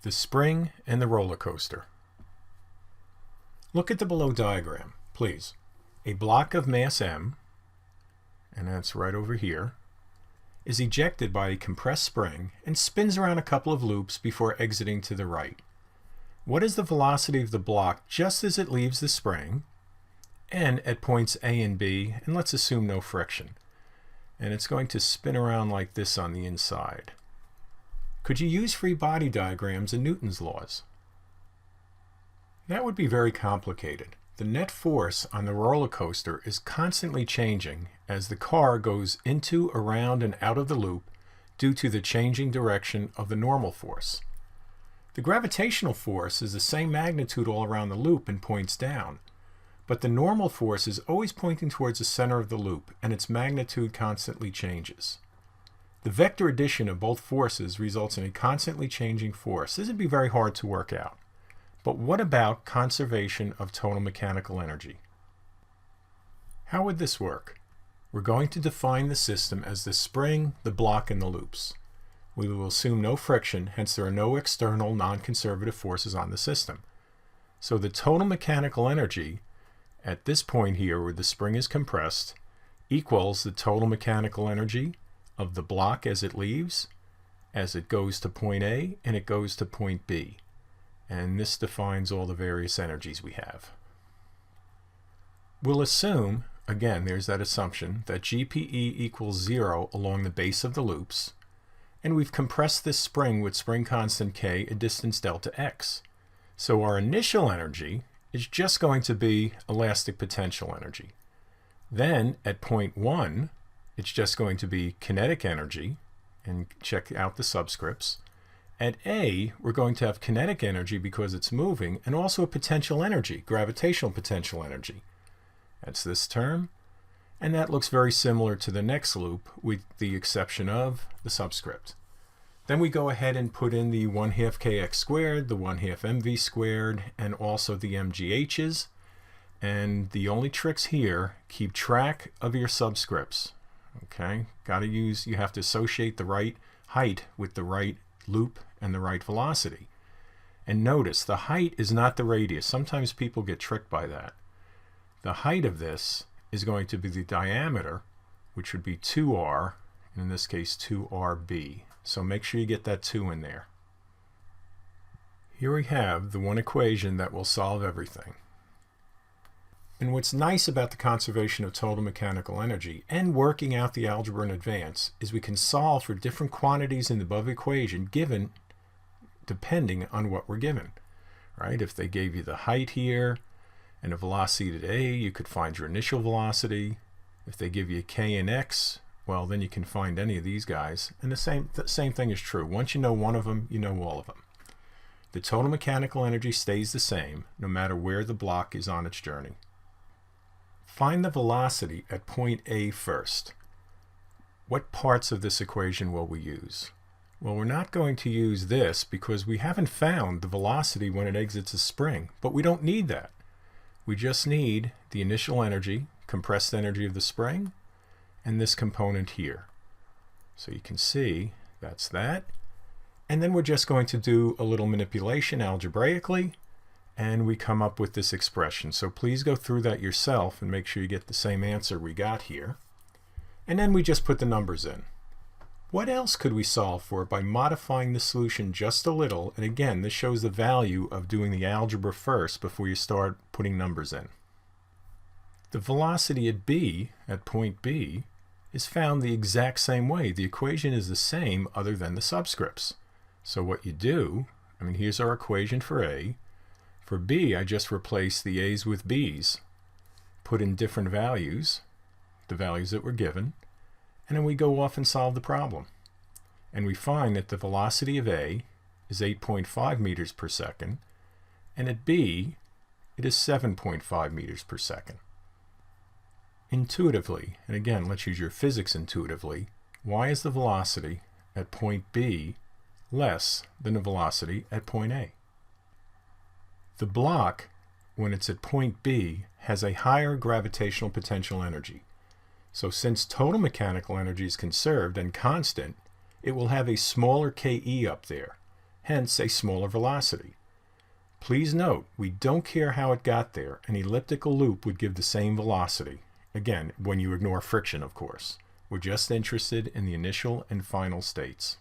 the spring and the roller coaster. Look at the below diagram, please. A block of mass m, and that's right over here, is ejected by a compressed spring and spins around a couple of loops before exiting to the right. What is the velocity of the block just as it leaves the spring and at points A and B, and let's assume no friction. And it's going to spin around like this on the inside. Could you use free body diagrams in Newton's laws? That would be very complicated. The net force on the roller coaster is constantly changing as the car goes into, around, and out of the loop due to the changing direction of the normal force. The gravitational force is the same magnitude all around the loop and points down, but the normal force is always pointing towards the center of the loop and its magnitude constantly changes. The vector addition of both forces results in a constantly changing force. This would be very hard to work out. But what about conservation of total mechanical energy? How would this work? We're going to define the system as the spring, the block, and the loops. We will assume no friction, hence there are no external non-conservative forces on the system. So the total mechanical energy at this point here where the spring is compressed equals the total mechanical energy of the block as it leaves, as it goes to point A and it goes to point B. And this defines all the various energies we have. We'll assume, again, there's that assumption, that GPE equals 0 along the base of the loops, and we've compressed this spring with spring constant K at distance delta x. So our initial energy is just going to be elastic potential energy. Then at point 1, it's just going to be kinetic energy, and check out the subscripts. At A, we're going to have kinetic energy because it's moving, and also a potential energy, gravitational potential energy. That's this term, and that looks very similar to the next loop with the exception of the subscript. Then we go ahead and put in the 1/2 kx squared, the 1/2 mv squared, and also the mgh's. And the only tricks here, keep track of your subscripts. Okay, you have to associate the right height with the right loop and the right velocity. And notice the height is not the radius. Sometimes people get tricked by that. The height of this is going to be the diameter, which would be 2r, and in this case 2rb. So make sure you get that 2 in there. Here we have the one equation that will solve everything. And what's nice about the conservation of total mechanical energy and working out the algebra in advance is we can solve for different quantities in the above equation given depending on what we're given. Right? If they gave you the height here and a velocity at A, you could find your initial velocity. If they give you K and X, well, then you can find any of these guys. And the same thing is true. Once you know one of them, you know all of them. The total mechanical energy stays the same no matter where the block is on its journey. Find the velocity at point A first. What parts of this equation will we use? Well, we're not going to use this because we haven't found the velocity when it exits a spring, but we don't need that. We just need the initial energy, compressed energy of the spring, and this component here. So you can see that's that. And then we're just going to do a little manipulation algebraically, and we come up with this expression. So please go through that yourself and make sure you get the same answer we got here. And then we just put the numbers in. What else could we solve for by modifying the solution just a little? And again, this shows the value of doing the algebra first before you start putting numbers in. The velocity at B, at point B, is found the exact same way. The equation is the same other than the subscripts. So what you do, here's our equation for A. For B, I just replace the A's with B's, put in different values, the values that were given, and then we go off and solve the problem. And we find that the velocity of A is 8.5 meters per second, and at B, it is 7.5 meters per second. Intuitively, and again, let's use your physics intuitively, why is the velocity at point B less than the velocity at point A? The block, when it's at point B, has a higher gravitational potential energy. So since total mechanical energy is conserved and constant, it will have a smaller KE up there. hence a smaller velocity. Please note, we don't care how it got there. An elliptical loop would give the same velocity. Again, when you ignore friction, of course. We're just interested in the initial and final states.